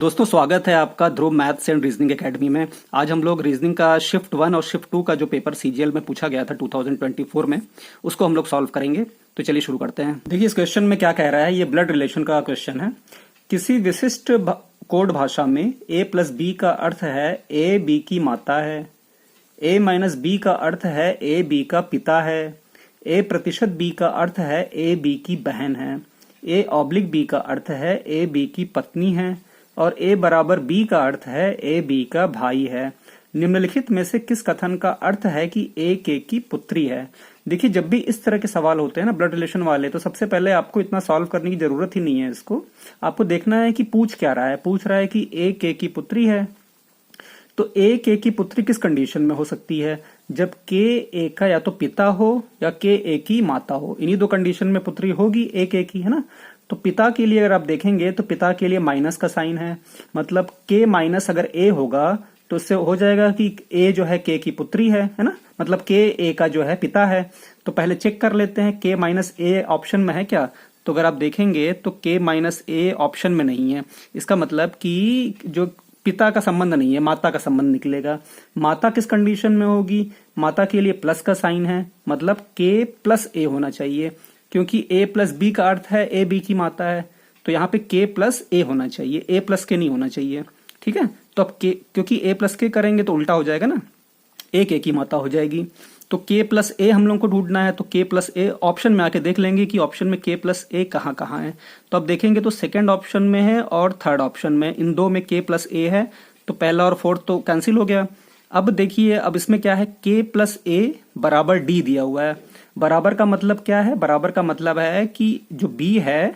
दोस्तों स्वागत है आपका ध्रुव मैथ्स एंड रीजनिंग एकेडमी में। आज हम लोग रीजनिंग का शिफ्ट 1 और शिफ्ट 2 का जो पेपर सीजीएल में पूछा गया था 2024 में, उसको हम लोग सॉल्व करेंगे। तो चलिए शुरू करते हैं। देखिए इस क्वेश्चन में क्या कह रहा है, ये ब्लड रिलेशन का क्वेश्चन है। किसी विशिष्ट कोड भाषा में a प्लस बी का अर्थ है a b की माता है, a माइनस बी का अर्थ है a b का पिता है, a प्रतिशत b का अर्थ है a b की बहन है, a ऑब्लिक b का अर्थ है a b की पत्नी है और a बराबर b का अर्थ है a b का भाई है। निम्नलिखित में से किस कथन का अर्थ है कि a k की पुत्री है। देखिए जब भी इस तरह के सवाल होते हैं ना ब्लड रिलेशन वाले, तो सबसे पहले आपको इतना सॉल्व करने की जरूरत ही नहीं है। इसको आपको देखना है कि पूछ क्या रहा है। पूछ रहा है कि a k की पुत्री है, तो a k की पुत्री किस कंडीशन में हो सकती है, जब k a का या तो पिता हो या k a की माता हो। इन्हीं दो कंडीशन में पुत्री होगी a k की, है ना। तो पिता के लिए अगर आप देखेंगे तो पिता के लिए माइनस का साइन है, मतलब k माइनस अगर a होगा तो इससे हो जाएगा कि a जो है k की पुत्री है ना, मतलब k a का जो है पिता है। तो पहले चेक कर लेते हैं k माइनस a ऑप्शन में है क्या। तो अगर आप देखेंगे तो k माइनस a ऑप्शन में नहीं है। इसका मतलब कि जो पिता का संबंध नहीं है, माता का संबंध निकलेगा। माता किस कंडीशन में होगी, माता के लिए प्लस का साइन है, मतलब k प्लस a होना चाहिए, क्योंकि a प्लस बी का अर्थ है a b की माता है। तो यहाँ पे k प्लस a होना चाहिए, a प्लस के नहीं होना चाहिए। ठीक है, तो अब k, क्योंकि a प्लस के करेंगे तो उल्टा हो जाएगा ना, a k की माता हो जाएगी। तो k प्लस a हम लोग को ढूंढना है, तो k प्लस a ऑप्शन में आके देख लेंगे कि ऑप्शन में k प्लस a कहाँ कहाँ है। तो अब देखेंगे तो सेकेंड ऑप्शन में है और थर्ड ऑप्शन में, इन दो में k प्लस a है। तो पहला और फोर्थ तो कैंसिल हो गया। अब देखिए अब इसमें क्या है, k प्लस a बराबर d दिया हुआ है। बराबर का मतलब क्या है, बराबर का मतलब है कि जो b है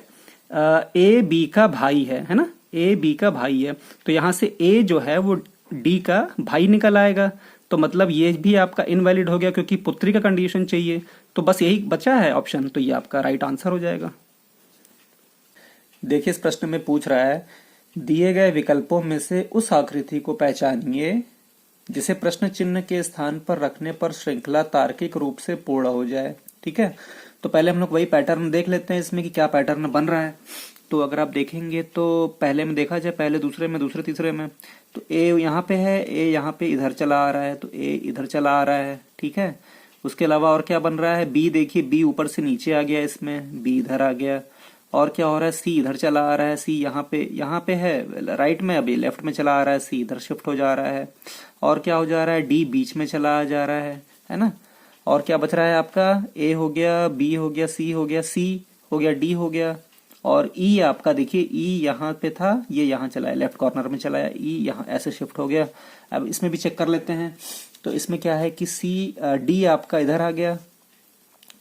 a b का भाई है ना, a b का भाई है। तो यहां से a जो है वो d का भाई निकल आएगा। तो मतलब ये भी आपका इनवैलिड हो गया, क्योंकि पुत्री का कंडीशन चाहिए। तो बस यही बचा है ऑप्शन, तो ये आपका राइट आंसर हो जाएगा। देखिए इस प्रश्न में पूछ रहा है, दिए गए विकल्पों में से उस आकृति को पहचानिए जिसे प्रश्न चिन्ह के स्थान पर रखने पर श्रृंखला तार्किक रूप से पूर्ण हो जाए। ठीक है, तो पहले हम लोग वही पैटर्न देख लेते हैं इसमें कि क्या पैटर्न बन रहा है। तो अगर आप देखेंगे तो पहले में देखा जाए, पहले दूसरे में, दूसरे तीसरे में, तो ए यहाँ पे है, ए यहाँ पे इधर चला आ रहा है, तो ए इधर चला आ रहा है। ठीक है, उसके अलावा और क्या बन रहा है, बी देखिए, बी ऊपर से नीचे आ गया, इसमें बी इधर आ गया। और क्या हो रहा है, सी इधर चला आ रहा है, सी यहाँ पे है राइट में, अभी लेफ्ट में चला आ रहा है, सी इधर शिफ्ट हो जा रहा है। और क्या हो जा रहा है, डी बीच में चला आ जा रहा है ना। और क्या बच रहा है आपका, ए हो गया, बी हो गया, सी हो गया, सी हो गया, डी हो गया। और ई आपका देखिए, ई यहाँ पे था, ये यहाँ चला है, लेफ्ट कॉर्नर में चला है, ई यहाँ ऐसे शिफ्ट हो गया। अब इसमें भी चेक कर लेते हैं। तो इसमें क्या है कि सी डी आपका इधर आ गया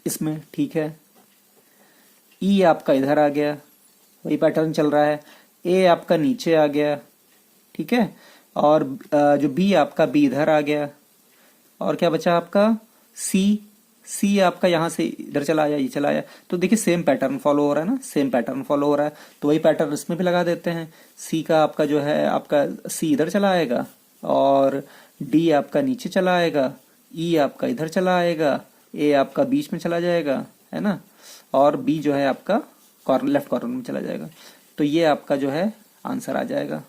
इसमें, ठीक है। ई आपका इधर आ गया, वही पैटर्न चल रहा है। ए आपका नीचे आ गया, ठीक है। और जो बी आपका, बी इधर आ गया। और क्या बचा आपका, सी आपका यहाँ से इधर चला आया, ये चला आया। तो देखिए सेम पैटर्न फॉलो हो रहा है ना, सेम पैटर्न फॉलो हो रहा है। तो वही पैटर्न इसमें भी लगा देते हैं। सी का आपका जो है, आपका सी इधर चला आएगा और डी आपका नीचे चला आएगा, ई आपका इधर चला आएगा, ए आपका बीच में चला जाएगा, है ना। और बी जो है आपका लेफ्ट कॉर्नर में चला जाएगा। तो ये आपका जो है आंसर आ जाएगा।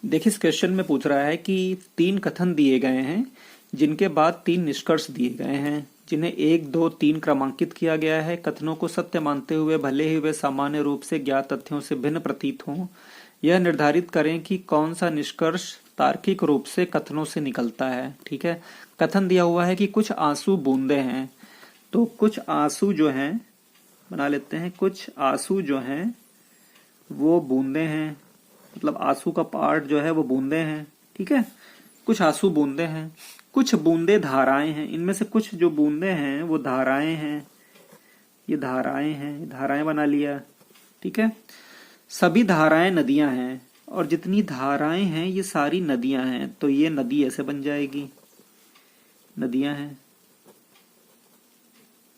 देखिए इस क्वेश्चन में पूछ रहा है कि 3 कथन दिए गए हैं जिनके बाद 3 निष्कर्ष दिए गए हैं, जिन्हें 1, 2, 3 क्रमांकित किया गया है। कथनों को सत्य मानते हुए भले ही वे सामान्य रूप से ज्ञात तथ्यों से भिन्न प्रतीत हों, यह निर्धारित करें कि कौन सा निष्कर्ष तार्किक रूप से कथनों से निकलता है। ठीक है, कथन दिया हुआ है कि कुछ आंसू बूंदे हैं, तो कुछ आंसू जो हैं, बना लेते हैं, कुछ आंसू जो हैं वो बूंदे हैं, मतलब आंसू का पार्ट जो है वो बूंदे हैं। ठीक है, कुछ आंसू बूंदे हैं, कुछ बूंदे धाराएं हैं। इनमें से कुछ जो बूंदे हैं वो धाराएं हैं, ये धाराएं हैं, धाराएं बना लिया। ठीक है, सभी धाराएं नदियां हैं, और जितनी धाराएं हैं ये सारी नदियां हैं। तो ये नदी ऐसे बन जाएगी, नदियां हैं।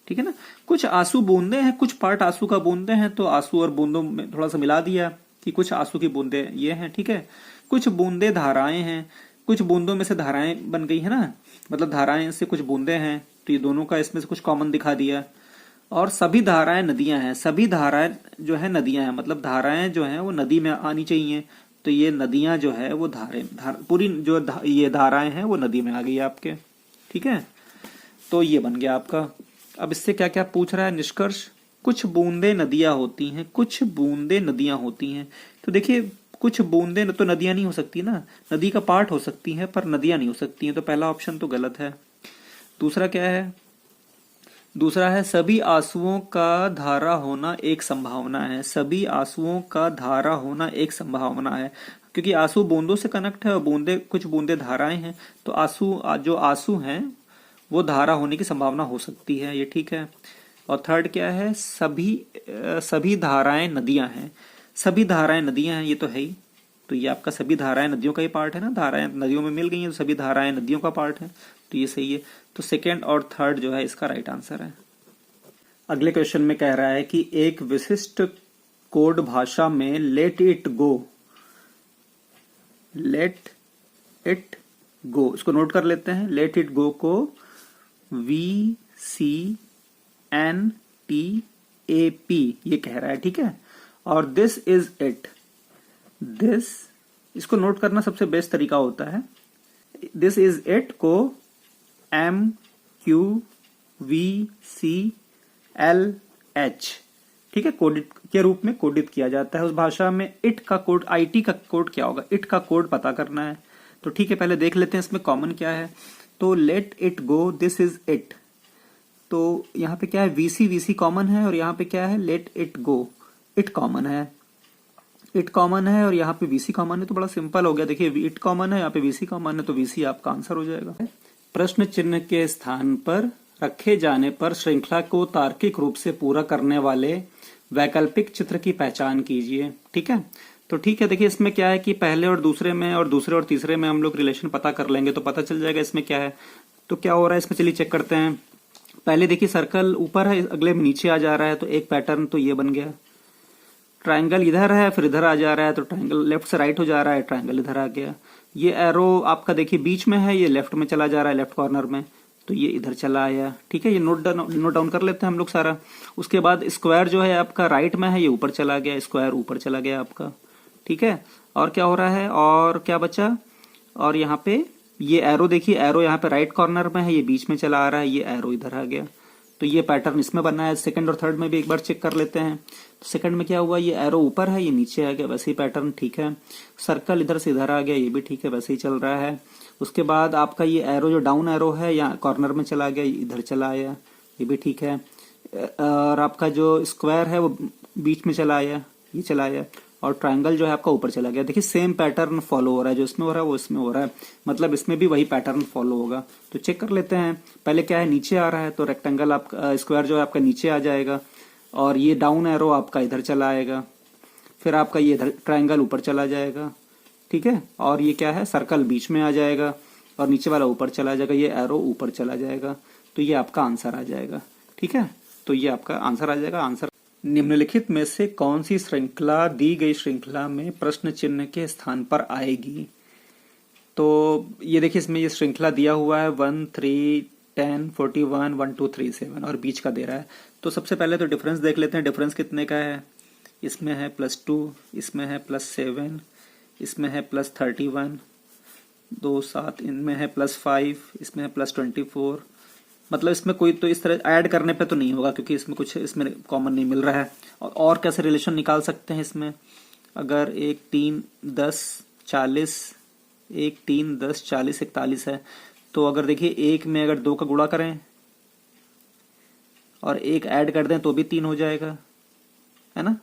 ठीक है ना, कुछ आंसू बूंदे हैं, कुछ पार्ट आंसू का बूंदे हैं, तो आंसू और बूंदों में थोड़ा सा मिला दिया कि कुछ आंसू की बूंदे ये हैं। ठीक है, कुछ बूंदे धाराएं हैं, कुछ बूंदों में से धाराएं बन गई है ना, मतलब धाराएं से कुछ बूंदे हैं, तो ये दोनों का इसमें से कुछ कॉमन दिखा दिया। और सभी धाराएं नदियां हैं, सभी धाराएं जो है नदियां हैं, मतलब धाराएं जो हैं वो नदी में आनी चाहिए। तो ये नदियां जो है वो पूरी जो ये धाराएं हैं वो नदी में आ गई आपके। ठीक है, तो ये बन गया आपका। अब इससे क्या क्या पूछ रहा है निष्कर्ष, कुछ बूंदे नदियां होती हैं, कुछ बूंदे नदियां होती हैं। तो देखिए कुछ बूंदे तो नदियां नहीं हो सकती ना, नदी का पार्ट हो सकती है पर नदियां नहीं हो सकती हैं, तो पहला ऑप्शन तो गलत है। दूसरा क्या है, दूसरा है सभी आंसुओं का धारा होना एक संभावना है, सभी आंसुओं का धारा होना एक संभावना है, क्योंकि आंसू बूंदों से कनेक्ट है और बूंदे कुछ बूंदे धाराएं हैं, तो आंसू जो आंसू हैं वो धारा होने की संभावना हो सकती है, ये ठीक है। और थर्ड क्या है, सभी धाराएं नदियां हैं, सभी धाराएं नदियां हैं, ये तो है ही। तो ये आपका सभी धाराएं नदियों का ही पार्ट है ना, धाराएं नदियों में मिल गई हैं तो सभी धाराएं नदियों का पार्ट है, तो ये सही है। तो सेकेंड और थर्ड जो है इसका राइट आंसर है। अगले क्वेश्चन में कह रहा है कि एक विशिष्ट कोड भाषा में लेट इट गो इसको नोट कर लेते हैं। लेट इट गो को VCNTAP ये कह रहा है, ठीक है। और दिस इज इट, इसको नोट करना सबसे बेस्ट तरीका होता है। दिस इज इट को MQVCLH, ठीक है, कोडित के रूप में कोडित किया जाता है उस भाषा में। इट का कोड, IT का कोड क्या होगा, इट का कोड पता करना है। तो ठीक है, पहले देख लेते हैं इसमें कॉमन क्या है। तो let it go, this is it, तो यहाँ पे क्या है, VC कॉमन है, और यहाँ पे क्या है, let it go, it common है, और यहाँ पे VC कॉमन है, तो बड़ा सिंपल हो गया। देखिए इट कॉमन है, यहाँ पे VC कॉमन है, तो VC आपका आंसर हो जाएगा। प्रश्न चिन्ह के स्थान पर रखे जाने पर श्रृंखला को तार्किक रूप से पूरा करने वाले वैकल्पिक चित्र की पहचान कीजिए, ठीक है। तो ठीक है, देखिए इसमें क्या है कि पहले और दूसरे में और दूसरे और तीसरे में हम लोग रिलेशन पता कर लेंगे तो पता चल जाएगा इसमें क्या है। तो क्या हो रहा है इसमें, चलिए चेक करते हैं। पहले देखिए सर्कल ऊपर है, अगले में नीचे आ जा रहा है, तो एक पैटर्न तो ये बन गया। ट्राइंगल इधर है, फिर इधर आ जा रहा है, तो ट्राइंगल लेफ्ट से राइट हो जा रहा है, ट्राइंगल इधर आ गया। ये एरो आपका देखिए बीच में है, ये लेफ्ट में चला जा रहा है, लेफ्ट कॉर्नर में, तो ये इधर चला आया, ठीक है। ये नोट डाउन कर लेते हैं हम लोग सारा। उसके बाद स्क्वायर जो है आपका राइट में है, ये ऊपर चला गया, स्क्वायर ऊपर चला गया आपका, ठीक है। और क्या हो रहा है, और क्या बचा, और यहाँ पे ये एरो देखिए, एरो यहाँ पे राइट कॉर्नर में है, ये बीच में चला आ रहा है, ये एरो इधर आ गया, तो ये पैटर्न इसमें बना है। सेकंड और थर्ड में भी एक बार चेक कर लेते हैं। तो सेकंड में क्या हुआ, ये एरो ऊपर है, ये नीचे आ गया, वैसे ही पैटर्न ठीक है। सर्कल इधर से इधर आ गया, ये भी ठीक है, वैसे ही चल रहा है। उसके बाद आपका ये एरो जो डाउन एरो है, यहाँ कॉर्नर में चला गया, इधर चला आया, ये भी ठीक है। और आपका जो स्क्वायर है वो बीच में चला आया, ये चला आया, और ट्रायंगल जो है आपका ऊपर चला गया। देखिए सेम पैटर्न फॉलो हो रहा है, जो इसमें हो रहा है वो इसमें हो रहा है, मतलब इसमें भी वही पैटर्न फॉलो होगा। तो चेक कर लेते हैं। पहले क्या है, नीचे आ रहा है, तो रेक्टेंगल आपका स्क्वायर जो है आपका नीचे आ जाएगा, और ये डाउन एरो आपका इधर चला आएगा, फिर आपका ये इधर ट्रायंगल ऊपर चला जाएगा, ठीक है। और ये क्या है, सर्कल बीच में आ जाएगा, और नीचे वाला ऊपर चला जाएगा, ये एरो ऊपर चला जाएगा, तो ये आपका आंसर आ जाएगा, ठीक है। तो ये आपका आंसर आ जाएगा। आंसर निम्नलिखित में से कौन सी श्रृंखला दी गई श्रृंखला में प्रश्न चिन्ह के स्थान पर आएगी। तो ये देखिए इसमें ये श्रृंखला दिया हुआ है 1 3 10 41 1 2 3 7 और बीच का दे रहा है। तो सबसे पहले तो डिफरेंस देख लेते हैं, डिफरेंस कितने का है। इसमें है +2, इसमें है +7, इसमें है +31, 2 7, इनमें है +5, इसमें है +24। मतलब इसमें कोई तो इस तरह ऐड करने पे तो नहीं होगा, क्योंकि इसमें कुछ इसमें कॉमन नहीं मिल रहा है। और कैसे रिलेशन निकाल सकते हैं इसमें, अगर 1 3 10 40, 1 3 10 40 41 है, तो अगर देखिए एक में अगर 2 का गुणा करें और 1 ऐड कर दें तो भी 3 हो जाएगा, है ना।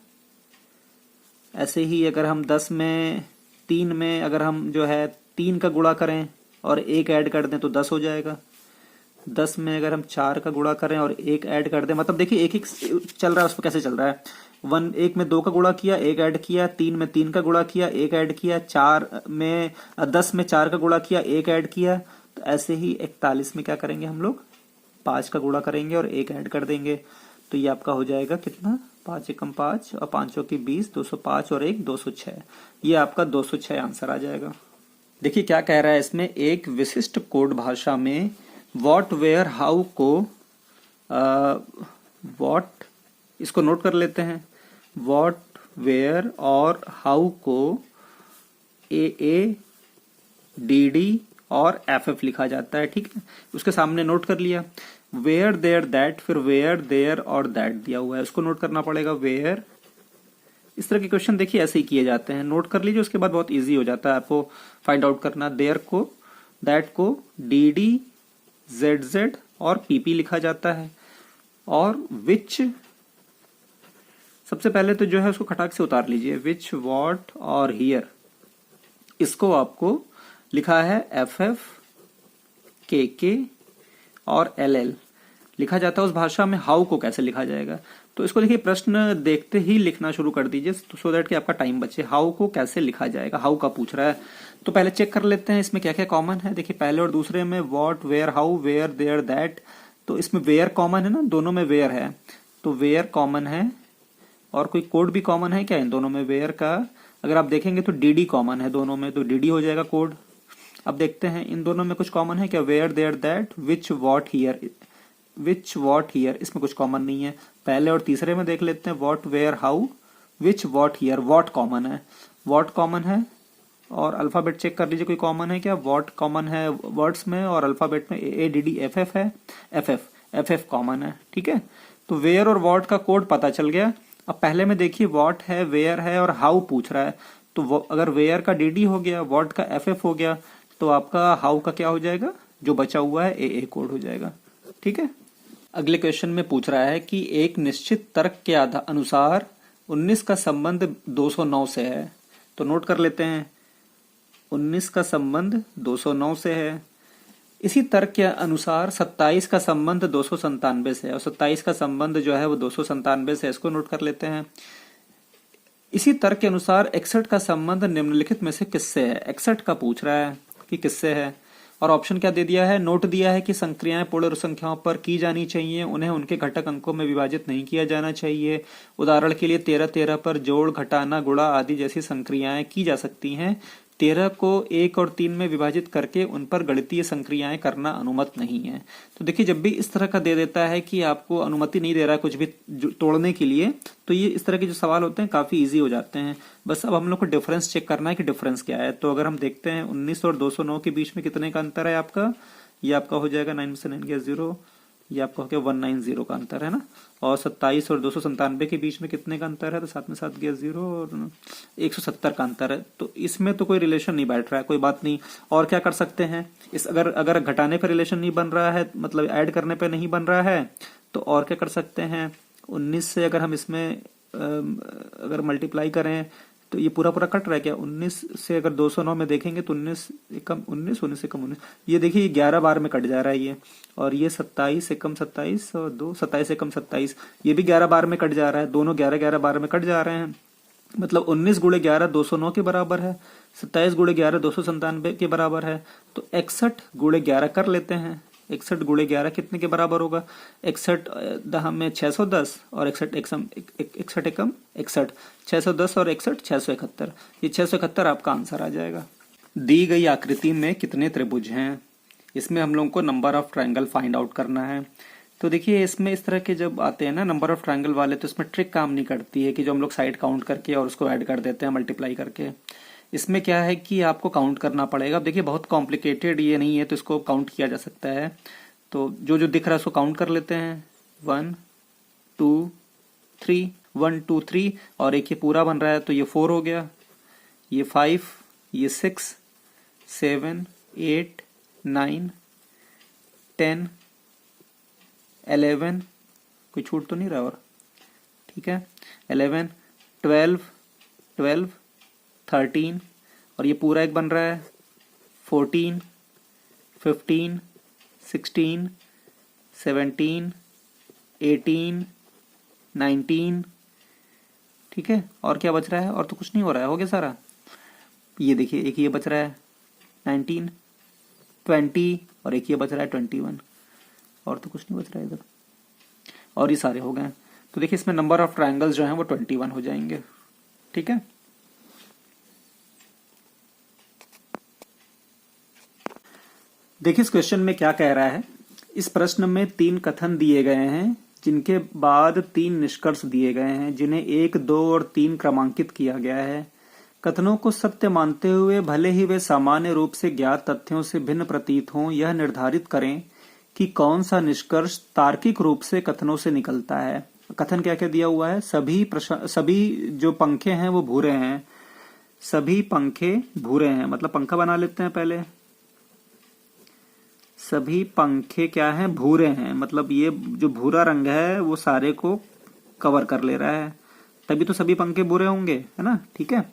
ऐसे ही अगर हम 10 में 3 में अगर हम जो है 3 का गुणा करें और 1 ऐड कर दें तो 10 हो जाएगा। 10 में अगर हम 4 का गुणा करें और 1 ऐड कर दें, मतलब देखिए एक एक चल रहा है, उस पर कैसे चल रहा है। 1 में 2 का गुणा किया, 1 ऐड किया, 3 में 3 का गुणा किया, 1 ऐड किया, 10 में 4 का गुणा किया, 1 ऐड किया। तो ऐसे ही 41 में क्या करेंगे हम लोग, 5 का गुणा करेंगे और 1 ऐड कर देंगे, तो ये आपका हो जाएगा कितना, 5 एकम 5 और 5 की 20, 205 और 1 206। ये आपका 206 आंसर आ जाएगा। देखिए क्या कह रहा है इसमें, एक विशिष्ट कोड भाषा में वॉट वेयर हाउ को वॉट, इसको नोट कर लेते हैं। वॉट वेयर और हाउ को ए डी डी और एफ एफ लिखा जाता है, ठीक है। उसके सामने नोट कर लिया। वेयर देयर दैट, फिर वेयर देयर और दैट दिया हुआ है, उसको नोट करना पड़ेगा। वेयर, इस तरह के क्वेश्चन देखिए ऐसे ही किए जाते हैं, नोट कर लीजिए, उसके बाद बहुत इजी हो जाता है आपको फाइंड आउट करना। देयर को, दैट को डी डी जेड जेड और पीपी लिखा जाता है। और विच, सबसे पहले तो जो है उसको खटाक से उतार लीजिए, विच, वॉट और हियर, इसको आपको लिखा है एफ एफ, के और एल एल लिखा जाता है उस भाषा में। हाउ को कैसे लिखा जाएगा, तो इसको देखिए प्रश्न देखते ही लिखना शुरू कर दीजिए सो दैट कि आपका टाइम बचे। हाउ को कैसे लिखा जाएगा, हाउ का पूछ रहा है, तो पहले चेक कर लेते हैं इसमें क्या क्या कॉमन है। देखिए पहले और दूसरे में what, where, how, where, there, that, तो इसमें वेयर कॉमन है ना, दोनों में वेयर है, तो वेयर कॉमन है। और कोई कोड भी कॉमन है क्या इन दोनों में? वेयर का अगर आप देखेंगे तो डीडी कॉमन है दोनों में, तो डीडी हो जाएगा कोड। अब देखते हैं इन दोनों में कुछ कॉमन है क्या? Where, there, that, which, what, here, which, what, here, इसमें कुछ कॉमन नहीं है। पहले और तीसरे में देख लेते हैं, what, where, how, which, what, here, what common है, वॉट कॉमन है। और अल्फाबेट चेक कर लीजिए कोई कॉमन है क्या? वॉट कॉमन है वर्ड्स में, और अल्फाबेट में A D D F F है, एफ एफ कॉमन है, ठीक है। तो वेयर और वॉट का कोड पता चल गया। अब पहले में देखिए वॉट है, वेयर है और हाउ पूछ रहा है, तो अगर वेयर का डीडी हो गया, वॉट का एफ एफ हो गया, तो आपका हाउ का क्या हो जाएगा? जो बचा हुआ है ए कोड हो जाएगा, ठीक है। अगले क्वेश्चन में पूछ रहा है कि एक निश्चित तर्क के अनुसार 19 का संबंध 209 से है, तो नोट कर लेते हैं 19 का संबंध 209 से है। इसी तर्क के अनुसार 27 का संबंध 297 से है, और 27 का संबंध जो है वो 297 से है, इसको नोट कर लेते हैं। इसी तर्क के अनुसार 61 का संबंध निम्नलिखित में से किससे है? 61 का पूछ रहा है कि किससे है, और ऑप्शन क्या दे दिया है? नोट दिया है कि संक्रियाएं पूर्ण संख्याओं पर की जानी चाहिए, उन्हें उनके घटक अंकों में विभाजित नहीं किया जाना चाहिए। उदाहरण के लिए 13 पर जोड़, घटाना, गुणा आदि जैसी संक्रियाएं की जा सकती हैं। 13 को 1 और 3 में विभाजित करके उन पर गणितीय संक्रियाएं करना अनुमत नहीं है। तो देखिए जब भी इस तरह का दे देता है कि आपको अनुमति नहीं दे रहा है कुछ भी तोड़ने के लिए, तो ये इस तरह के जो सवाल होते हैं काफी इजी हो जाते हैं। बस अब हम लोग को डिफरेंस चेक करना है कि डिफरेंस क्या है। तो अगर हम देखते हैं 19 और 209 के बीच में कितने का अंतर है आपका, ये आपका हो जाएगा 9 से 9 गया 0, ये आपका हो गया 190 का अंतर है ना। और 27 और 297 के बीच में कितने का अंतर है, तो 7 में 7 गया 0, और 170 का अंतर है। तो इसमें तो कोई रिलेशन नहीं बैठ रहा है, कोई बात नहीं। और क्या कर सकते हैं, इस अगर घटाने पर रिलेशन नहीं बन रहा है, मतलब ऐड करने पर नहीं बन रहा है, तो और क्या कर सकते हैं, 19 से अगर हम इसमें अगर मल्टीप्लाई करें तो ये पूरा पूरा कट रहा है क्या? 19 से अगर 209 में देखेंगे तो 19 एकम 19, 19 एकम 19, ये देखिए 11 बार में कट जा रहा है ये। और ये 27 एकम 27 और 2 27 एकम 27, ये भी 11 बार में कट जा रहा है, दोनों 11-11 बार में कट जा रहे हैं। मतलब 19 गुणे 11 209 के बराबर है, 27 गुणे 11 297 के बराबर है। तो 61 गुणे 11 कर लेते हैं, 61 गुणे 11 कितने के बराबर होगा? 61 दहा में 610 और 61 एकम 61, 610 और 61 671, ये 671 आपका आंसर आ जाएगा। दी गई आकृति में कितने त्रिभुज हैं? इसमें हम लोगों को number of triangle find out करना है। तो देखिए इसमें इस तरह के जब आते हैं ना नंबर ऑफ ट्रायंगल वाले, तो इसमें ट्रिक काम नहीं करती है कि जो हम लोग साइड काउंट करके और उसको ऐड कर देते हैं मल्टीप्लाई करके। इसमें क्या है कि आपको काउंट करना पड़ेगा। अब देखिए बहुत कॉम्प्लिकेटेड ये नहीं है, तो इसको काउंट किया जा सकता है। तो जो जो दिख रहा है उसको काउंट कर लेते हैं, 1 2 3, 1 2 3, और एक ये पूरा बन रहा है तो ये 4 हो गया, ये 5, ये 6 7 8 9 10 11, कोई छूट तो नहीं रहा और, ठीक है, 11 12 12 13, और ये पूरा एक बन रहा है 14 15 16 17 18 19, ठीक है। और क्या बच रहा है? और तो कुछ नहीं हो रहा है, हो गया सारा। ये देखिए एक ये बच रहा है 19 20, और एक ये बच रहा है 21, और तो कुछ नहीं बच रहा है इधर, और ये सारे हो गए। तो देखिए इसमें नंबर ऑफ ट्रायंगल्स जो हैं वो 21 हो जाएंगे, ठीक है। देखिए इस क्वेश्चन में क्या कह रहा है। इस प्रश्न में 3 कथन दिए गए हैं, जिनके बाद 3 निष्कर्ष दिए गए हैं, जिन्हें 1 2 और 3 क्रमांकित किया गया है। कथनों को सत्य मानते हुए भले ही वे सामान्य रूप से ज्ञात तथ्यों से भिन्न प्रतीत हों, यह निर्धारित करें कि कौन सा निष्कर्ष तार्किक रूप से कथनों से निकलता है। कथन क्या क्या दिया हुआ है, सभी जो पंखे हैं वो भूरे हैं, सभी पंखे भूरे हैं, मतलब पंखा बना लेते हैं पहले। सभी पंखे क्या हैं, भूरे हैं, मतलब ये जो भूरा रंग है वो सारे को कवर कर ले रहा है, तभी तो सभी पंखे भूरे होंगे, है ना। ठीक है।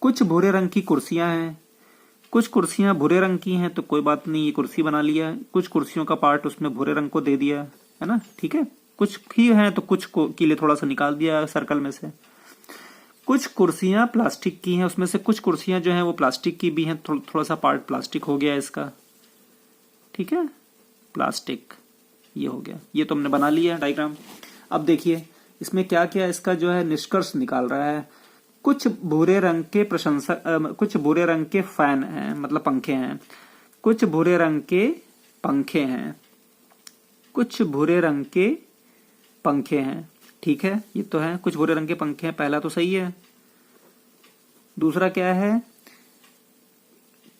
कुछ भूरे रंग की कुर्सियां हैं, कुछ कुर्सियां भूरे रंग की हैं, तो कोई बात नहीं, ये कुर्सी बना लिया। कुछ कुर्सियों का पार्ट उसमें भूरे रंग को दे दिया, है ना। ठीक है। कुछ ही हैं तो कुछ को के लिए थोड़ा सा निकाल दिया सर्कल में से। कुछ कुर्सियां प्लास्टिक की हैं, उसमें से कुछ कुर्सियां जो हैं वो प्लास्टिक की भी हैं, थोड़ा सा पार्ट प्लास्टिक हो गया इसका। ठीक है, प्लास्टिक ये हो गया, ये तो हमने बना लिया डायग्राम। अब देखिए इसमें क्या क्या इसका जो है निष्कर्ष निकाल रहा है। कुछ भूरे रंग के कुछ भूरे रंग के फैन हैं, मतलब पंखे हैं। कुछ भूरे रंग के पंखे हैं, कुछ भूरे रंग के पंखे हैं। ठीक है, ये तो है, कुछ भूरे रंग के पंखे हैं, पहला तो सही है। दूसरा क्या है,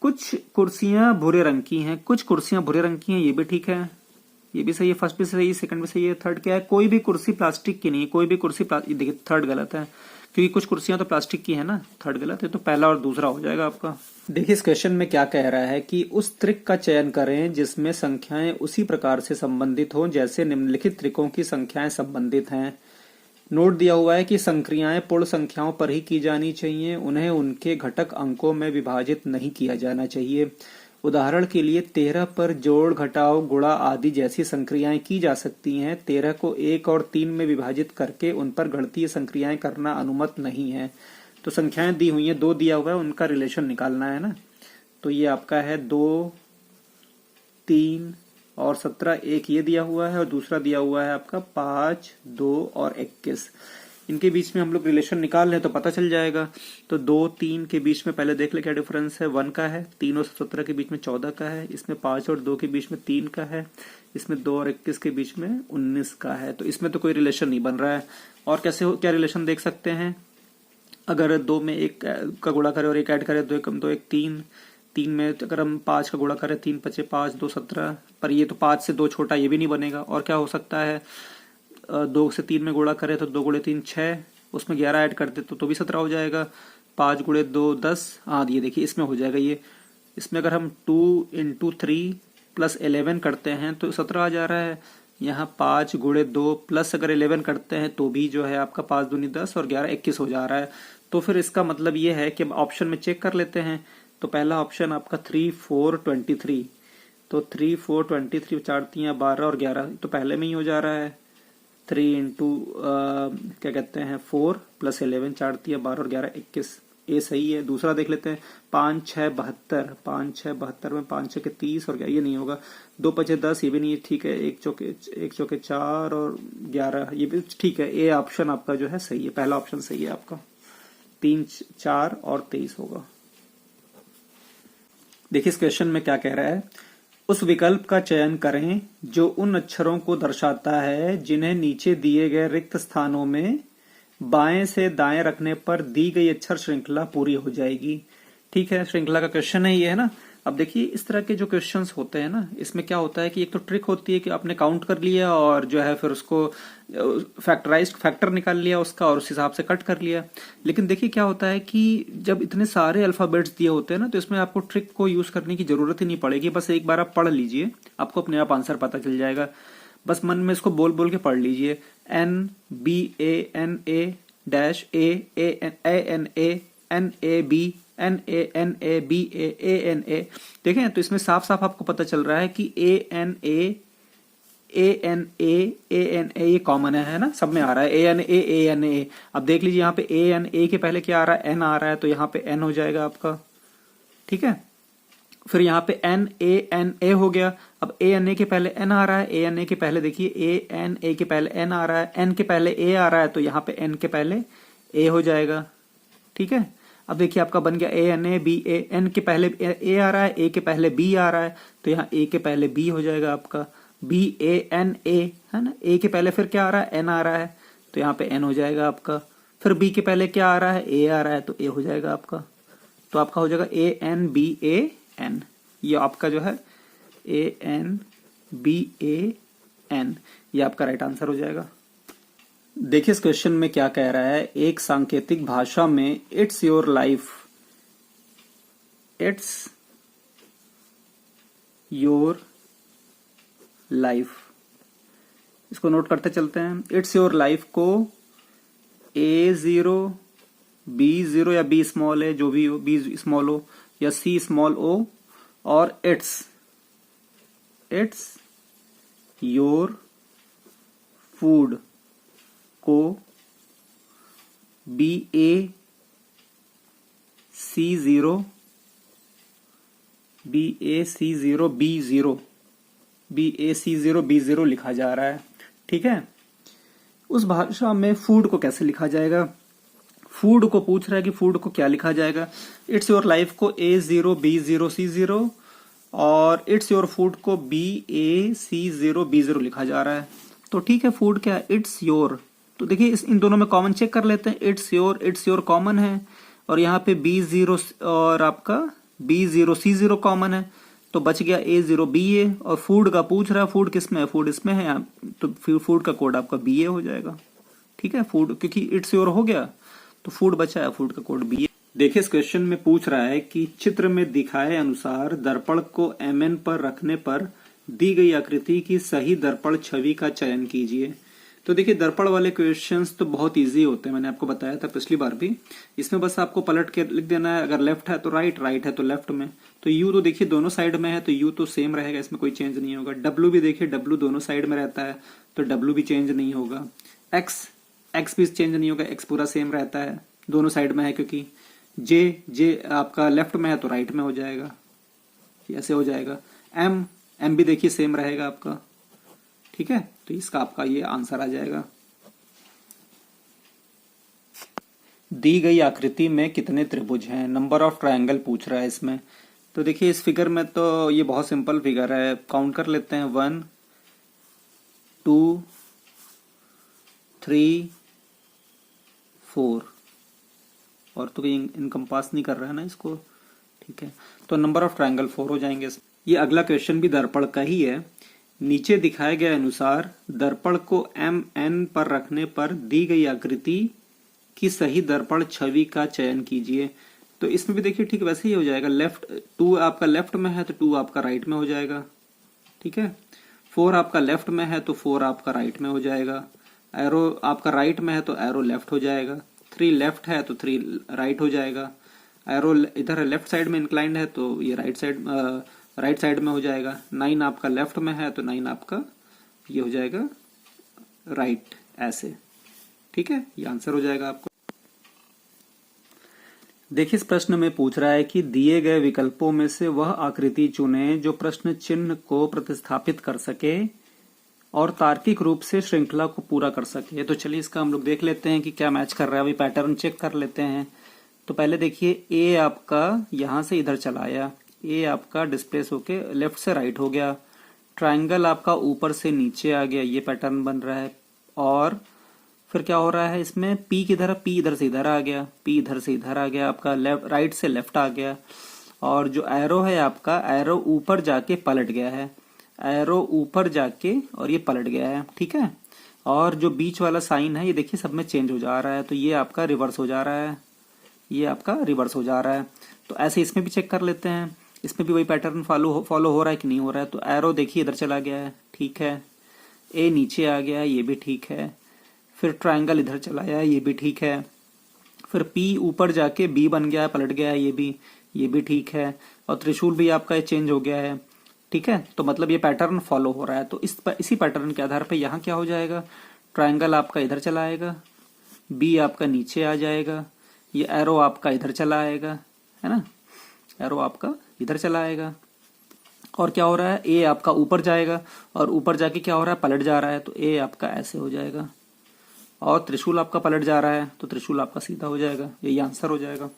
कुछ कुर्सियां भूरे रंग की हैं, कुछ कुर्सियां भूरे रंग की हैं, ये भी ठीक है, ये भी सही है। फर्स्ट भी सही है, सेकंड भी सही है। थर्ड क्या है, कोई भी कुर्सी प्लास्टिक की नहीं है, कोई भी कुर्सी देखिए थर्ड गलत है, क्योंकि कुछ कुर्सियां तो प्लास्टिक की है ना, थर्ड गलत है, तो पहला और दूसरा हो जाएगा आपका। देखिए इस क्वेश्चन में क्या कह रहा है कि उस त्रिक का चयन करें जिसमें संख्याएं उसी प्रकार से संबंधित हों जैसे निम्नलिखित त्रिकों की संख्याएं संबंधित हैं। नोट दिया हुआ है कि संक्रियाएं पूर्ण संख्याओं पर ही की जानी चाहिए, उन्हें उनके घटक अंकों में विभाजित नहीं किया जाना चाहिए। उदाहरण के लिए 13 पर जोड़, घटाव, गुणा आदि जैसी संक्रियाएं की जा सकती हैं। 13 को 1 और 3 में विभाजित करके उन पर गणितीय संक्रियाएं करना अनुमत नहीं है। तो संख्याएं दी हुई हैं, 2 दिया हुआ है, उनका रिलेशन निकालना है ना। तो ये आपका है 2, 3 और 17, एक ये दिया हुआ है और दूसरा दिया हुआ है आपका 5, 2 और 21। इनके बीच में हम लोग रिलेशन निकाल लें तो पता चल जाएगा। तो 2, 3 के बीच में पहले देख ले क्या डिफरेंस है, 1 का है। 3 और 17 के बीच में 14 का है। इसमें 5 और 2 के बीच में 3 का है। इसमें 2 और 21 के बीच में 19 का है। तो इसमें तो कोई रिलेशन नहीं बन रहा है। और कैसे क्या रिलेशन देख सकते हैं, अगर 2 में 1 का गुणा करें और 1 ऐड करें, 2 1 2 1 3, 3 में अगर हम 5 का गुणा करें, 3 5 5 2 17, पर ये तो 5 से 2 छोटा, ये भी नहीं बनेगा। और क्या हो सकता है, 2 से 3 में गुणा करें तो 2 गुणे 3 6, उसमें 11 ऐड करते तो भी 17 हो जाएगा। 5 गुणे 2 10, हाँ ये देखिए इसमें हो जाएगा ये। इसमें अगर हम 2 × 3 + 11 करते हैं तो 17 आ जा रहा है। यहाँ 5 गुणे 2 प्लस अगर 11 करते हैं तो भी जो है आपका 5 दूनी 10 और 11 21 हो जा रहा है। तो फिर इसका मतलब ये है कि ऑप्शन में चेक कर लेते हैं। तो पहला ऑप्शन आपका 3 4 23, तो 3 4 23, 4 3 12 और 11 तो पहले में ही हो जा रहा है। 3 × क्या कहते हैं 4 + 11, 4 3 12 और 11 21, ये सही है। दूसरा देख लेते हैं, 5 6 72, 5 6 72 में 5 6 30 और ये नहीं होगा। 2 5 10, ये भी नहीं है, ठीक है। 1 चौके 4 और 11, ये भी ठीक है। ये ऑप्शन आपका जो है सही है, पहला ऑप्शन सही है आपका। 3 4 और 23 होगा। देखिए इस क्वेश्चन में क्या कह रहा है, उस विकल्प का चयन करें जो उन अक्षरों को दर्शाता है जिन्हें नीचे दिए गए रिक्त स्थानों में बाएं से दाएं रखने पर दी गई अक्षर श्रृंखला पूरी हो जाएगी। ठीक है, श्रृंखला का क्वेश्चन है ये, है ना। अब देखिए इस तरह के जो क्वेश्चंस होते हैं ना, इसमें क्या होता है कि एक तो ट्रिक होती है कि आपने काउंट कर लिया और जो है फिर उसको फैक्टर निकाल लिया उसका और उस हिसाब से कट कर लिया। लेकिन देखिए क्या होता है कि जब इतने सारे अल्फाबेट्स दिए होते हैं ना, तो इसमें आपको ट्रिक को यूज करने की जरूरत ही नहीं पड़ेगी। बस एक बार आप पढ़ लीजिए, आपको अपने आप आंसर पता चल जाएगा। बस मन में इसको बोल बोल के पढ़ लीजिए, NBANA -AANA NAB NANABAANA। देखें तो इसमें साफ साफ आपको पता चल रहा है कि ANA ये कॉमन है ना, सब में आ रहा है ANA। अब देख लीजिए यहाँ पे ANA के पहले क्या आ रहा है, N आ रहा है, तो यहाँ पे N हो जाएगा आपका। ठीक है, फिर यहाँ पे NANA हो गया। अब ANA के पहले N आ रहा है, ANA के पहले देखिए ANA के पहले N आ रहा है, N के पहले A आ रहा है, तो यहाँ पे N के पहले A हो जाएगा। ठीक है, अब देखिए आपका बन गया ANABA। N के पहले A आ रहा है, A के पहले B आ रहा है, तो यहाँ A के पहले B हो जाएगा आपका। BANA है ना, A के पहले फिर क्या आ रहा है, N आ रहा है, तो यहाँ पे N हो जाएगा आपका। फिर B के पहले क्या आ रहा है, A आ रहा है, तो A हो जाएगा आपका। तो आपका हो जाएगा ANBAN, ये आपका जो है ANBAN, ये आपका राइट आंसर हो जाएगा। देखिए इस क्वेश्चन में क्या कह रहा है, एक सांकेतिक भाषा में it's your life, it's your life, इसको नोट करते चलते हैं। इट्स योर लाइफ को A0 B0 या B स्मॉल है, जो भी हो, B स्मॉल हो या C स्मॉल O, और इट्स योर फूड को BAC0 B0 लिखा जा रहा है। ठीक है, उस भाषा में फूड को कैसे लिखा जाएगा, फूड को पूछ रहा है कि फूड को क्या लिखा जाएगा। इट्स योर लाइफ को A0 B0 C0 और इट्स योर फूड को BAC0 B0 लिखा जा रहा है। तो ठीक है, फूड क्या है, इट्स योर, तो देखिए इन दोनों में कॉमन चेक कर लेते हैं। इट्स योर कॉमन है, और यहाँ पे B0 और आपका B0 C0 कॉमन है, तो बच गया A0 BA। और फूड का पूछ रहा है, फूड किस में है, फूड इसमें है, तो फिर फूड का कोड आपका BA हो जाएगा। ठीक है, फूड क्योंकि इट्स योर हो गया तो फूड बचा है, फूड का कोड BA। देखिए इस क्वेश्चन में पूछ रहा है कि चित्र में दिखाए अनुसार दर्पण को MN पर रखने पर दी गई आकृति की सही दर्पण छवि का चयन कीजिए। तो देखिए दर्पण वाले क्वेश्चंस तो बहुत इजी होते हैं, मैंने आपको बताया था पिछली बार भी। इसमें बस आपको पलट के लिख देना है, अगर लेफ्ट है तो राइट, राइट है तो लेफ्ट में। तो यू तो देखिए दोनों साइड में है, तो यू तो सेम रहेगा, इसमें कोई चेंज नहीं होगा। डब्ल्यू भी देखिए, डब्ल्यू दोनों साइड में रहता है, तो डब्ल्यू भी चेंज नहीं होगा। एक्स भी चेंज नहीं होगा, एक्स पूरा सेम रहता है, दोनों साइड में है क्योंकि। जे आपका लेफ्ट में है तो राइट में हो जाएगा, ऐसे हो जाएगा। एम भी देखिए सेम रहेगा आपका। ठीक है, तो इसका आपका ये आंसर आ जाएगा। दी गई आकृति में कितने त्रिभुज हैं, नंबर ऑफ ट्रायंगल पूछ रहा है इसमें। तो देखिए इस फिगर में तो ये बहुत सिंपल फिगर है, काउंट कर लेते हैं। 1 2 3 4, और तो कहीं इनकम्पास नहीं कर रहा है ना इसको। ठीक है, तो नंबर ऑफ ट्रायंगल 4 हो जाएंगे। ये अगला क्वेश्चन भी दर्पण का ही है। नीचे दिखाए गए अनुसार दर्पण को MN पर रखने पर दी गई आकृति की सही दर्पण छवि का चयन कीजिए। तो इसमें भी देखिए ठीक वैसे ही हो जाएगा। लेफ्ट 2 आपका लेफ्ट में है तो 2 आपका राइट में हो जाएगा। ठीक है, 4 आपका लेफ्ट में है तो 4 आपका राइट में हो जाएगा। एरो आपका राइट में है तो एरो लेफ्ट हो जाएगा। 3 लेफ्ट है तो 3 राइट हो जाएगा। एरो इधर लेफ्ट साइड में इंक्लाइंड है तो ये राइट साइड में हो जाएगा। 9 आपका लेफ्ट में है तो 9 आपका ये हो जाएगा राइट, ऐसे। ठीक है, ये आंसर हो जाएगा आपको। देखिए इस प्रश्न में पूछ रहा है कि दिए गए विकल्पों में से वह आकृति चुनें जो प्रश्न चिन्ह को प्रतिस्थापित कर सके और तार्किक रूप से श्रृंखला को पूरा कर सके। तो चलिए इसका हम लोग देख लेते हैं कि क्या मैच कर रहा है, अभी पैटर्न चेक कर लेते हैं। तो पहले देखिए ए आपका यहां से इधर चला आया, ए आपका डिस्प्लेस होके लेफ्ट से राइट हो गया। ट्रायंगल आपका ऊपर से नीचे आ गया, ये पैटर्न बन रहा है। और फिर क्या हो रहा है इसमें, पी किधर, पी इधर से इधर आ गया, पी इधर से इधर आ गया, आपका लेफ्ट राइट से लेफ्ट आ गया। और जो एरो है आपका, एरो ऊपर जाके पलट गया है, एरो ऊपर जाके और ये पलट गया है। ठीक है, और जो बीच वाला साइन है ये देखिए सब में चेंज हो जा रहा है, तो ये आपका रिवर्स हो जा रहा है, ये आपका रिवर्स हो जा रहा है। तो ऐसे इसमें भी चेक कर लेते हैं, इसमें भी वही पैटर्न फॉलो हो रहा है कि नहीं हो रहा है। तो एरो देखिए इधर चला गया है, ठीक है। ए नीचे आ गया है, ये भी ठीक है। फिर ट्रायंगल इधर चला आया है, ये भी ठीक है। फिर पी ऊपर जाके बी बन गया है, पलट गया है, ये भी ठीक है। और त्रिशूल भी आपका चेंज हो गया है। ठीक है, तो मतलब ये पैटर्न फॉलो हो रहा है। तो इसी पैटर्न के आधार पे यहाँ क्या हो जाएगा, ट्रायंगल आपका इधर चला आएगा, बी आपका नीचे आ जाएगा, ये एरो आपका इधर चला आएगा, है ना, एरो आपका इधर चला आएगा। और क्या हो रहा है, ए आपका ऊपर जाएगा और ऊपर जाके क्या हो रहा है, पलट जा रहा है, तो ए आपका ऐसे हो जाएगा। और त्रिशूल आपका पलट जा रहा है तो त्रिशूल आपका सीधा हो जाएगा, यही आंसर हो जाएगा।